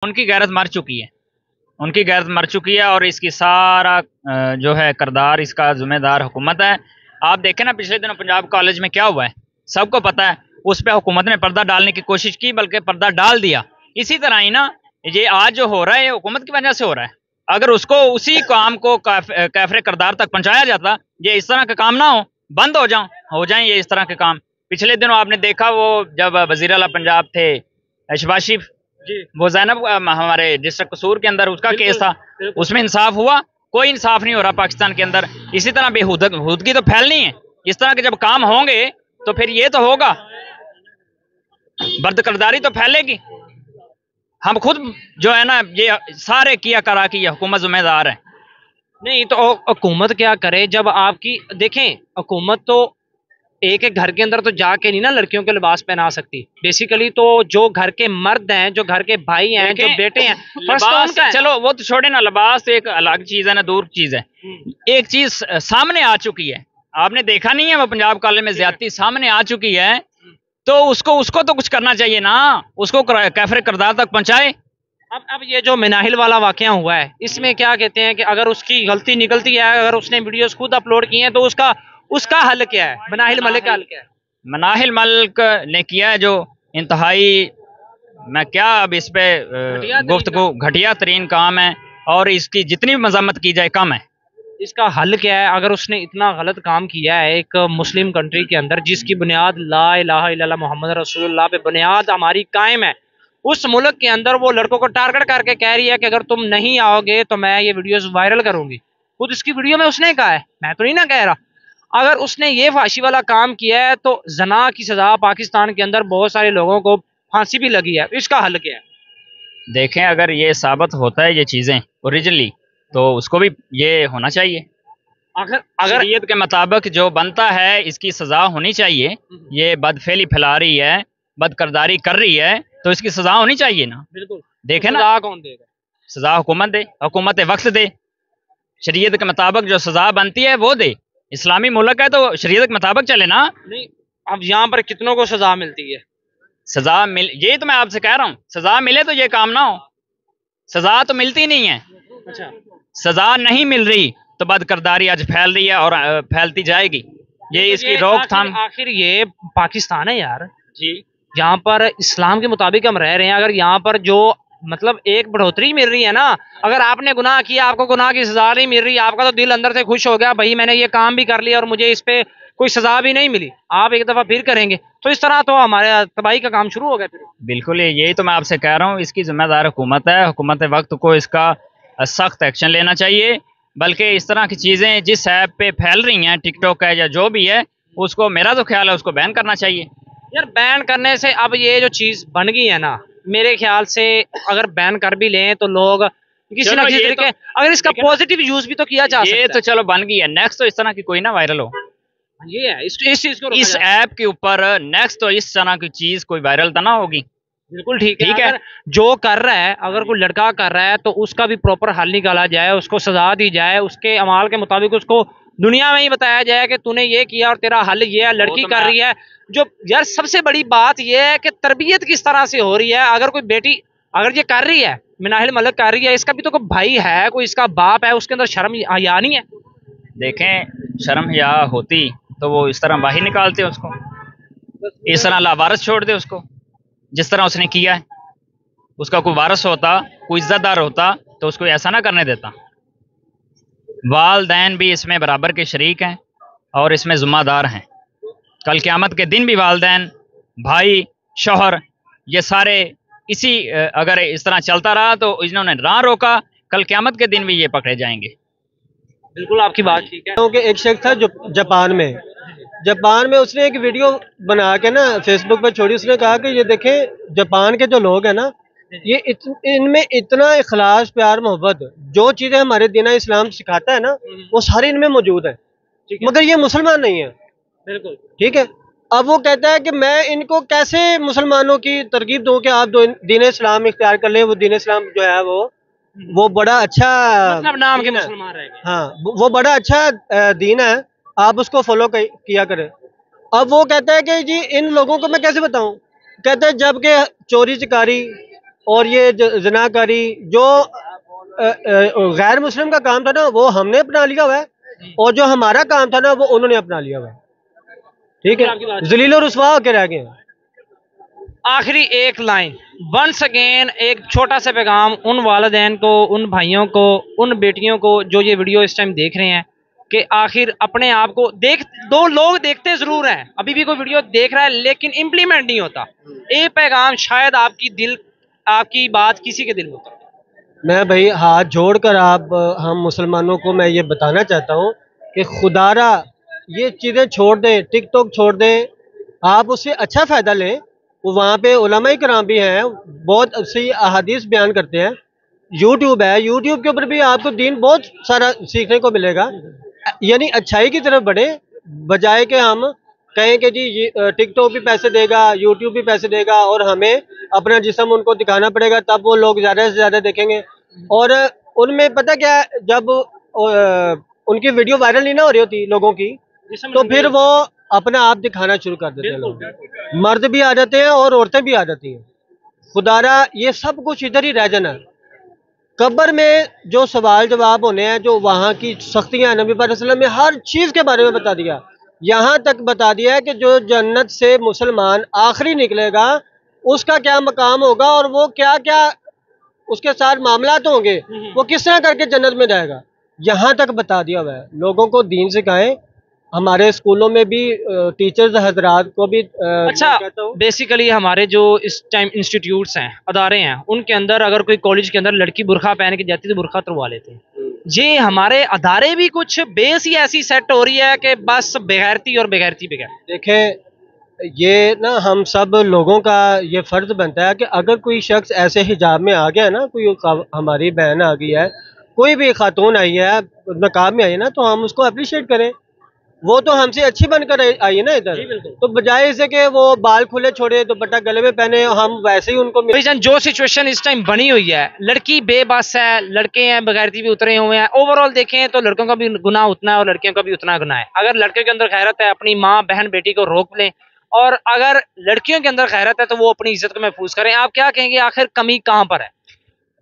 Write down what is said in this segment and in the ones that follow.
उनकी गैरत मर चुकी है, उनकी गैरत मर चुकी है और इसकी सारा जो है किरदार इसका जिम्मेदार हुकूमत है। आप देखें ना पिछले दिनों पंजाब कॉलेज में क्या हुआ है, सबको पता है। उस पर हुकूमत ने पर्दा डालने की कोशिश की, बल्कि पर्दा डाल दिया। इसी तरह ही ना ये आज जो हो रहा है ये हुकूमत की वजह से हो रहा है। अगर उसको उसी काम को काफिर किरदार तक पहुंचाया जाता, ये इस तरह के काम ना बंद हो जाएं ये इस तरह के काम। पिछले दिनों आपने देखा वो जब वजीर आला पंजाब थे शहबाज शरीफ जी, वो जैनब हमारे डिस्ट्रिक्ट कसूर के अंदर उसका केस था, उसमें इंसाफ हुआ? कोई इंसाफ नहीं हो रहा पाकिस्तान के अंदर। इसी तरह बेहूदगी तो फैलनी है। इस तरह के जब काम होंगे तो फिर ये तो होगा, बर्दकरदारी तो फैलेगी। हम खुद जो है ना ये सारे किया करा की हुकूमत जिम्मेदार है। नहीं तो हुकूमत क्या करे जब आपकी देखें, हुकूमत तो एक एक घर के अंदर तो जाके नहीं ना लड़कियों के लिबास पहना सकती। बेसिकली तो जो घर के मर्द हैं, जो घर के भाई हैं, जो बेटे हैं, लिबास तो चलो वो तो छोड़े ना, लिबास तो एक अलग चीज है ना, दूर चीज है। एक चीज सामने आ चुकी है, आपने देखा नहीं है वो पंजाब कॉलेज में ज्यादती सामने आ चुकी है, तो उसको तो कुछ करना चाहिए ना, उसको काफिर किरदार तक पहुंचाए। अब ये जो मिनाहिल वाला वाकया हुआ है, इसमें क्या कहते हैं कि अगर उसकी गलती निकलती है, अगर उसने वीडियोस खुद अपलोड किए हैं, तो उसका हल क्या है? मनाहिल मलिक का हल क्या है? मनाहिल मलिक ने किया है जो इंतहाई, मैं क्या अब इस पे गुफ्तगू, घटिया तरीन काम है और इसकी जितनी भी मजम्मत की जाए कम है। इसका हल क्या है? अगर उसने इतना गलत काम किया है एक मुस्लिम कंट्री के अंदर जिसकी बुनियाद ला इलाहा इल्लल्लाह मोहम्मद रसूलुल्लाह पे बुनियाद हमारी कायम है, उस मुल्क के अंदर वो लड़कों को टारगेट करके कह रही है कि अगर तुम नहीं आओगे तो मैं ये वीडियोस वायरल करूंगी। खुद इसकी वीडियो में उसने कहा है, मैं तो नहीं ना कह रहा। अगर उसने ये फांसी वाला काम किया है तो जना की सजा पाकिस्तान के अंदर बहुत सारे लोगों को फांसी भी लगी है, इसका हल क्या है? देखें अगर ये साबित होता है ये चीजें ओरिजिनली, तो उसको भी ये होना चाहिए। अगर शरीयत के मुताबिक जो बनता है इसकी सजा होनी चाहिए। ये बदफेली फैला रही है, बदकरदारी कर रही है, तो इसकी सजा होनी चाहिए ना। बिल्कुल। देखे तो ना, कौन देगा? सजा हुकूमत दे, हुकूमत वक्त दे, शरीयत के मुताबिक जो सजा बनती है वो दे। इस्लामी मुल्क है तो शरीयत के मुताबिक चले ना। नहीं, अब यहाँ पर कितनों को सजा मिलती है? सजा मिल, ये तो मैं आपसे कह रहा हूँ, सजा मिले तो ये काम ना हो। सजा तो मिलती नहीं है। अच्छा, सजा नहीं मिल रही तो बदकरदारी आज फैल रही है और फैलती जाएगी। ये तो इसकी रोकथाम। आखिर ये पाकिस्तान है यार जी, यहाँ पर इस्लाम के मुताबिक हम रह रहे हैं। अगर यहाँ पर जो मतलब एक बढ़ोतरी मिल रही है ना, अगर आपने गुनाह किया आपको गुनाह की सजा नहीं मिल रही, आपका तो दिल अंदर से खुश हो गया भाई मैंने ये काम भी कर लिया और मुझे इस पे कोई सजा भी नहीं मिली, आप एक दफा फिर करेंगे, तो इस तरह तो हमारे तबाही का काम शुरू हो गया फिर। बिल्कुल यही तो मैं आपसे कह रहा हूँ, इसकी जिम्मेदार हुकूमत है। हुकूमत वक्त को इसका सख्त एक्शन लेना चाहिए। बल्कि इस तरह की चीज़ें जिस ऐप पे फैल रही हैं, टिकटॉक है या जो भी है, उसको मेरा तो ख्याल है उसको बैन करना चाहिए। यार बैन करने से अब ये जो चीज़ बन गई है ना, मेरे ख्याल से अगर बैन कर भी लें तो लोग किसी ना किसी तरीके अगर इसका पॉजिटिव यूज भी तो किया जा सकता है। ये तो चलो बन गई है, नेक्स्ट तो इस तरह की कोई ना वायरल हो। ये है इस चीज को इस ऐप के ऊपर नेक्स्ट तो इस तरह की चीज कोई वायरल तो ना होगी। बिल्कुल ठीक है। जो कर रहा है, अगर कोई लड़का कर रहा है तो उसका भी प्रॉपर हल निकाला जाए, उसको सजा दी जाए, उसके अमाल के मुताबिक उसको दुनिया में ही बताया जाए कि तूने ये किया और तेरा हल ये है, लड़की कर रही है। जो यार सबसे बड़ी बात यह है कि तरबियत किस तरह से हो रही है। अगर कोई बेटी अगर ये कर रही है, मिनाहिल मलिक कर रही है, इसका भी तो कोई भाई है, कोई इसका बाप है, उसके अंदर शर्म हया नहीं है? देखें शर्म हया होती तो वो इस तरह बाहर निकालते उसको, इस तरह लावारस छोड़ दे उसको जिस तरह उसने किया है। उसका कोई वारस होता, कोई इज्जतदार होता तो उसको ऐसा ना करने देता। वालदैन भी इसमें बराबर के शरीक हैं और इसमें जिम्मेदार हैं। कल क़यामत के दिन भी वालदैन, भाई, शौहर, ये सारे इसी अगर इस तरह चलता रहा तो इन्होंने ना रोका, कल क़यामत के दिन भी ये पकड़े जाएंगे। बिल्कुल आपकी बात ठीक है। क्योंकि एक शख्स था जो जापान में उसने एक वीडियो बना के ना फेसबुक पर छोड़ी। उसने कहा कि ये देखें जापान के जो लोग हैं ना, ये इनमें इतना इखलास, प्यार, मोहब्बत, जो चीज़ें हमारे दीन इस्लाम सिखाता है ना, वो सारी इनमें मौजूद है, मगर ये मुसलमान नहीं है। बिल्कुल ठीक है। अब वो कहता है कि मैं इनको कैसे मुसलमानों की तरकीब दूं कि आप दीन इस्लाम इख्तियार कर लें। वो दीन इस्लाम जो है वो बड़ा अच्छा मतलब नाम के मुसलमान रहेंगे। हाँ, वो बड़ा अच्छा दीन है, आप उसको फॉलो किया करें। अब वो कहता है कि जी इन लोगों को मैं कैसे बताऊं। कहता है जबकि चोरी चकारी और ये जनाकारी जो गैर मुस्लिम का काम था ना वो हमने अपना लिया हुआ है, और जो हमारा काम था ना वो उन्होंने अपना लिया हुआ है। ठीक है, जलील और रुसवा होकर रह गए हैं। आखिरी एक लाइन, वंस अगेन एक छोटा सा पैगाम उन वालिदैन को, उन भाइयों को, उन बेटियों को जो ये वीडियो इस टाइम देख रहे हैं कि आखिर अपने आप को दो लोग देखते जरूर हैं, अभी भी कोई वीडियो देख रहा है लेकिन इम्प्लीमेंट नहीं होता। ये पैगाम शायद आपकी बात किसी के दिल में होता। मैं भाई हाथ जोड़कर हम मुसलमानों को मैं ये बताना चाहता हूँ कि खुदारा ये चीज़ें छोड़ दें, टिकटॉक छोड़ दें, आप उससे अच्छा फ़ायदा लें। वो वहाँ पे उलमा कराम भी हैं, बहुत अच्छी अहादीस बयान करते हैं। यूट्यूब है, यूट्यूब के ऊपर भी आपको दीन बहुत सारा सीखने को मिलेगा। यानी अच्छाई की तरफ बढ़े, बजाय कि हम कहें कि जी टिकटॉक भी पैसे देगा, यूट्यूब भी पैसे देगा और हमें अपना जिस्म उनको दिखाना पड़ेगा, तब वो लोग ज़्यादा से ज़्यादा देखेंगे। और उनमें पता क्या है, जब उनकी वीडियो वायरल नहीं ना हो रही होती लोगों की, तो फिर वो अपना आप दिखाना शुरू कर देते हैं। लोग, मर्द भी आ जाते हैं और औरतें भी आ जाती हैं। खुदारा ये सब कुछ इधर ही रह जाना। कब्र में जो सवाल जवाब होने हैं, जो वहाँ की सख्तियाँ, नबी पाक सल्लल्लाहु अलैहि वसल्लम ने हर चीज़ के बारे में बता दिया। यहाँ तक बता दिया है कि जो जन्नत से मुसलमान आखिरी निकलेगा उसका क्या मकाम होगा और वो क्या क्या उसके साथ मामलात होंगे, वो किस तरह करके जन्नत में जाएगा, यहाँ तक बता दिया हुआ है। लोगों को दीन सिखाएं। हमारे स्कूलों में भी टीचर्स हजरात को भी अच्छा, बेसिकली हमारे जो इस टाइम इंस्टीट्यूट्स हैं, अदारे हैं, उनके अंदर अगर कोई कॉलेज के अंदर लड़की बुरखा पहन के जाती है तो बुरखा तुरवा लेते हैं। ये हमारे अदारे भी कुछ बेस ही ऐसी सेट हो रही है कि बस बेगैरती और बेगैरती बगैर। देखें, ये ना हम सब लोगों का ये फ़र्ज बनता है कि अगर कोई शख्स ऐसे हिजाब में आ गया ना, कोई हमारी बहन आ गई है, कोई भी खातून आई है, नकाब में आई है ना, तो हम उसको अप्रिशिएट करें। वो तो हमसे अच्छी बनकर आई है ना इधर, तो बजाय इसे कि वो बाल खुले छोड़े, दुपट्टा गले में पहने, हम वैसे ही उनको जो सिचुएशन इस टाइम बनी हुई है, लड़की बेबस है, लड़के हैं बगैरती भी उतरे हुए हैं। ओवरऑल देखें तो लड़कों का भी गुनाह उतना है और लड़कियों का भी उतना गुनाह है। अगर लड़के के अंदर खैरत है, अपनी माँ बहन बेटी को रोक लें, और अगर लड़कियों के अंदर खैरत है तो वो अपनी इज्जत को महफूज करें। आप क्या कहेंगे, आखिर कमी कहाँ पर है?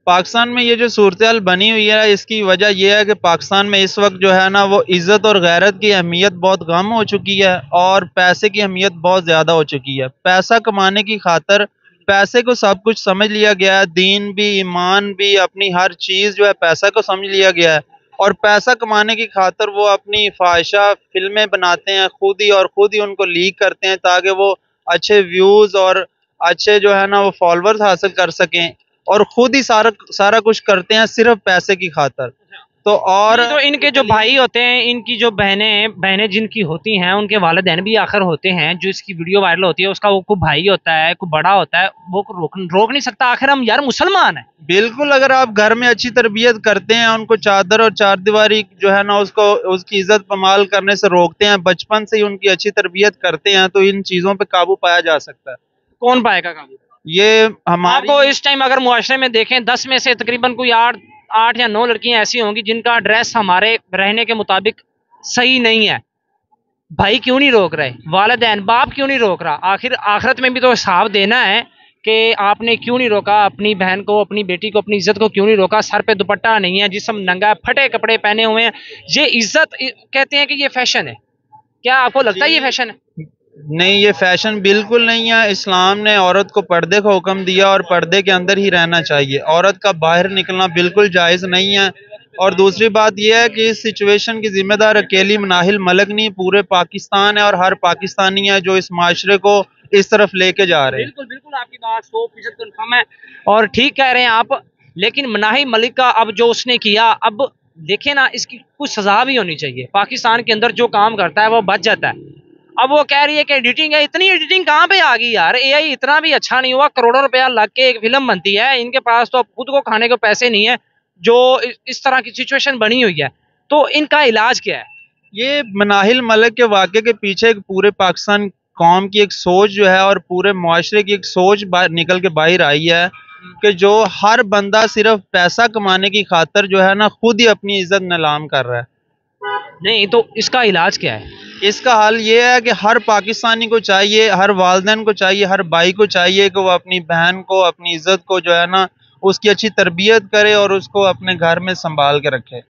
पाकिस्तान में ये जो सूरत बनी हुई है, इसकी वजह यह है कि पाकिस्तान में इस वक्त जो है ना, वो इज़्ज़त और गैरत की अहमियत बहुत कम हो चुकी है और पैसे की अहमियत बहुत ज़्यादा हो चुकी है। पैसा कमाने की खातर पैसे को सब कुछ समझ लिया गया है, दीन भी, ईमान भी, अपनी हर चीज़ जो है पैसा को समझ लिया गया है। और पैसा कमाने की खातर वो अपनी ख्वाहिशा फिल्में बनाते हैं खुद ही उनको लीक करते हैं ताकि वो अच्छे व्यूज़ और अच्छे जो है ना वो फॉलोअर्स हासिल कर सकें, और खुद ही सारा कुछ करते हैं सिर्फ पैसे की खातर। तो और तो इनके जो भाई होते हैं, इनकी जो बहनें जिनकी होती हैं, उनके वालिदैन भी आखिर होते हैं। जो इसकी वीडियो वायरल होती है उसका वो कोई भाई होता है, कोई बड़ा होता है, वो रोक नहीं सकता। आखिर हम यार मुसलमान हैं। बिल्कुल, अगर आप घर में अच्छी तरबियत करते हैं, उनको चादर और चारदीवारी जो है ना उसको उसकी इज्जत पमाल करने से रोकते हैं, बचपन से ही उनकी अच्छी तरबियत करते हैं, तो इन चीज़ों पर काबू पाया जा सकता है। कौन पाएगा काबू? ये हमारी आपको इस टाइम अगर मुआशरे में देखें, 10 में से तकरीबन कोई 8 या 9 लड़कियां ऐसी होंगी जिनका ड्रेस हमारे रहने के मुताबिक सही नहीं है। भाई क्यों नहीं रोक रहे? वालिदैन, बाप क्यों नहीं रोक रहा? आखिर आखिरत में भी तो हिसाब देना है कि आपने क्यों नहीं रोका अपनी बहन को, अपनी बेटी को, अपनी इज्जत को क्यों नहीं रोका? सर पे दुपट्टा नहीं है, जिस्म नंगा है, फटे कपड़े पहने हुए हैं। ये इज्जत कहते हैं कि ये फैशन है। क्या आपको लगता है ये फैशन है? नहीं, ये फैशन बिल्कुल नहीं है। इस्लाम ने औरत को पर्दे का हुक्म दिया और पर्दे के अंदर ही रहना चाहिए। औरत का बाहर निकलना बिल्कुल जायज़ नहीं है। और दूसरी बात यह है कि इस सिचुएशन की जिम्मेदार अकेली मनाहिल मलक नहीं, पूरे पाकिस्तान है और हर पाकिस्तानी है जो इस माशरे को इस तरफ लेके जा रहे हैं। बिल्कुल बिल्कुल, आपकी बात 100% कन्फर्म है और ठीक कह रहे हैं आप। लेकिन मनाहिल मलिक का अब जो उसने किया, अब देखें ना, इसकी कुछ सजा भी होनी चाहिए। पाकिस्तान के अंदर जो काम करता है वो बच जाता है। अब वो कह रही है कि एडिटिंग है। इतनी एडिटिंग कहाँ पे आ गई यार? एआई इतना भी अच्छा नहीं हुआ, करोड़ों रुपया लग के एक फिल्म बनती है। इनके पास तो खुद को खाने को पैसे नहीं है जो इस तरह की सिचुएशन बनी हुई है। तो इनका इलाज क्या है? ये मनाहिल मलक के वाक़े के पीछे पूरे पाकिस्तान कौम की एक सोच जो है और पूरे मुआशरे की एक सोच निकल के बाहर आई है कि जो हर बंदा सिर्फ पैसा कमाने की खातर जो है ना खुद ही अपनी इज्जत नीलाम कर रहा है। नहीं तो इसका इलाज क्या है? इसका हल ये है कि हर पाकिस्तानी को चाहिए, हर वालिदैन को चाहिए, हर भाई को चाहिए कि वो अपनी बहन को, अपनी इज्जत को जो है ना उसकी अच्छी तरबियत करे और उसको अपने घर में संभाल के रखे।